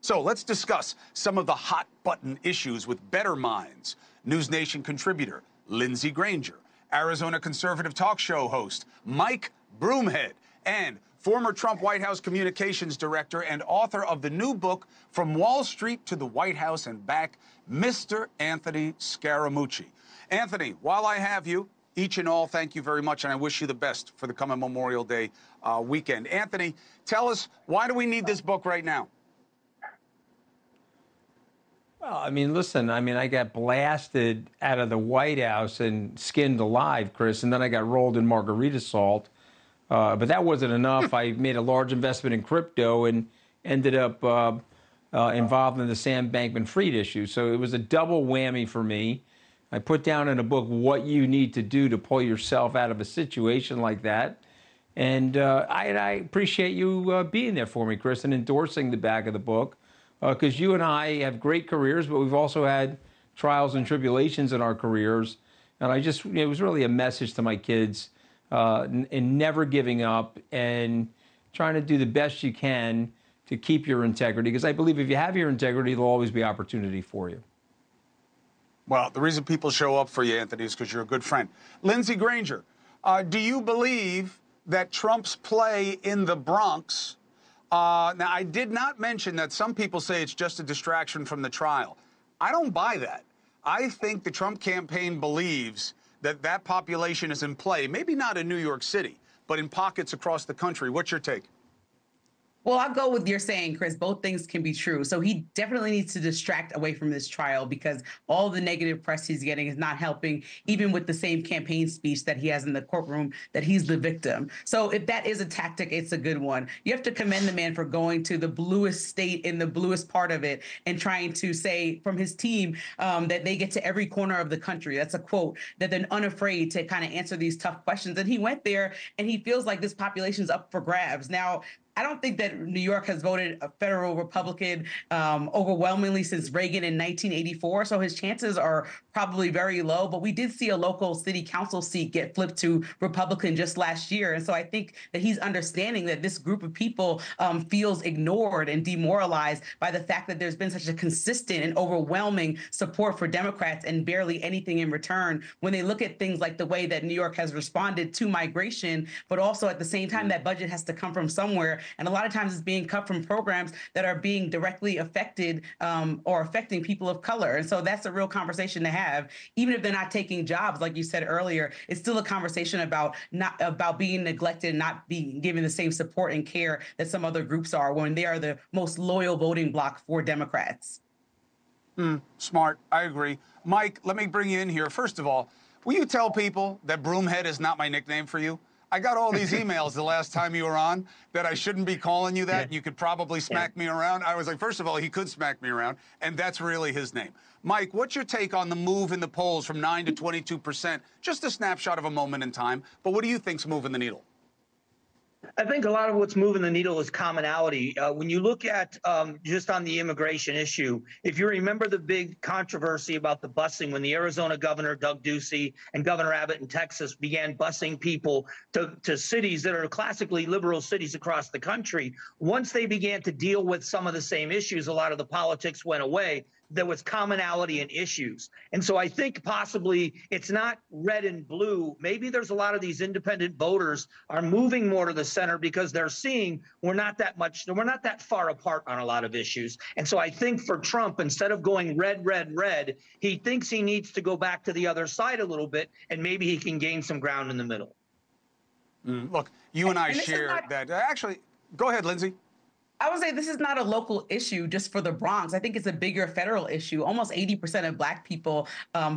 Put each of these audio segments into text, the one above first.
So let's discuss some of the hot-button issues with better minds. NewsNation contributor Lindsey Granger, Arizona conservative talk show host Mike Broomhead, and former Trump White House communications director and author of the new book, From Wall Street to the White House and Back, Mr. Anthony Scaramucci. Anthony, while I have you, each and all, thank you very much, and I wish you the best for the coming Memorial Day weekend. Anthony, tell us, why do we need this book right now? Well, I mean, listen, I got blasted out of the White House and skinned alive, Chris, and then I got rolled in margarita salt. But that wasn't enough. I made a large investment in crypto and ended up involved in the Sam Bankman-Fried issue. So it was a double whammy for me. I put down in a book what you need to do to pull yourself out of a situation like that. And I appreciate you being there for me, Chris, and endorsing the back of the book. Because you and I have great careers, but we've also had trials and tribulations in our careers. And it was really a message to my kids in never giving up and trying to do the best you can to keep your integrity. Because I believe if you have your integrity, there'll always be opportunity for you. Well, the reason people show up for you, Anthony, is because you're a good friend. Lindsey Granger, do you believe that Trump's play in the Bronx... now, I did not mention that some people say it's just a distraction from the trial. I don't buy that. I think the Trump campaign believes that that population is in play, maybe not in New York City, but in pockets across the country. What's your take? Well, I'll go with your saying, Chris. Both things can be true. So he definitely needs to distract away from this trial because all the negative press he's getting is not helping, even with the same campaign speech that he has in the courtroom, that he's the victim. So if that is a tactic, it's a good one. You have to commend the man for going to the bluest state in the bluest part of it and trying to say from his team that they get to every corner of the country. That's a quote, that they're unafraid to kind of answer these tough questions. And he went there and he feels like this population's up for grabs. Now, I don't think that New York has voted a federal Republican overwhelmingly since Reagan in 1984, so his chances are probably very low. But we did see a local city council seat get flipped to Republican just last year. And so I think that he's understanding that this group of people feels ignored and demoralized by the fact that there's been such a consistent and overwhelming support for Democrats and barely anything in return when they look at things like the way that New York has responded to migration, but also at the same time that budget has to come from somewhere. And a lot of times it's being cut from programs that are being directly affected or affecting people of color. And so that's a real conversation to have. Even if they're not taking jobs, like you said earlier, it's still a conversation about being neglected and not being given the same support and care that some other groups are when they are the most loyal voting bloc for Democrats. Smart. I agree. Mike, let me bring you in here. First of all, will you tell people that Broomhead is not my nickname for you? I got all these emails the last time you were on that I shouldn't be calling you that. And you could probably smack me around. I was like, first of all, he could smack me around, and that's really his name. Mike, what's your take on the move in the polls from 9 to 22%? Just a snapshot of a moment in time, but what do you think's moving the needle? I think a lot of what's moving the needle is commonality. When you look at just on the immigration issue, if you remember the big controversy about the busing when the Arizona governor, Doug Ducey, and Governor Abbott in Texas began busing people to cities that are classically liberal cities across the country, once they began to deal with some of the same issues, a lot of the politics went away. There was commonality in issues. And so I think possibly it's not red and blue. Maybe there's a lot of these independent voters are moving more to the center because they're seeing we're not that far apart on a lot of issues. And so I think for Trump, instead of going red, red, red, he thinks he needs to go back to the other side a little bit, and maybe he can gain some ground in the middle. Look, you and I share that. Actually, go ahead, Lindsey. I would say this is not a local issue just for the Bronx. I think it's a bigger federal issue. Almost 80% of Black people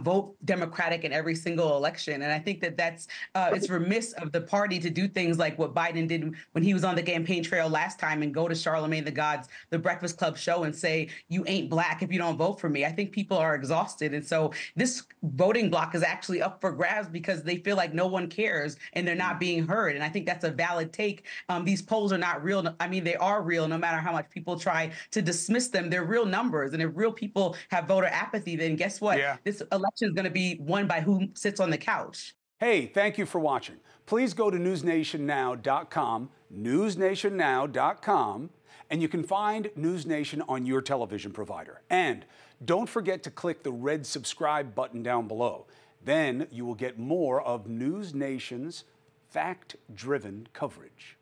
vote Democratic in every single election. And I think that it's remiss of the party to do things like what Biden did when he was on the campaign trail last time and go to Charlemagne the God's The Breakfast Club show and say, you ain't Black if you don't vote for me. I think people are exhausted. And so this voting block is actually up for grabs because they feel like no one cares and they're not being heard. And I think that's a valid take. These polls are not real. I mean, they are real. No matter how much people try to dismiss them, they're real numbers. And if real people have voter apathy, then guess what? Yeah. This election is going to be won by who sits on the couch. Hey, thank you for watching. Please go to newsnationnow.com, newsnationnow.com, And you can find News Nation on your television provider. And don't forget to click the red subscribe button down below. Then you will get more of News Nation's fact-driven coverage.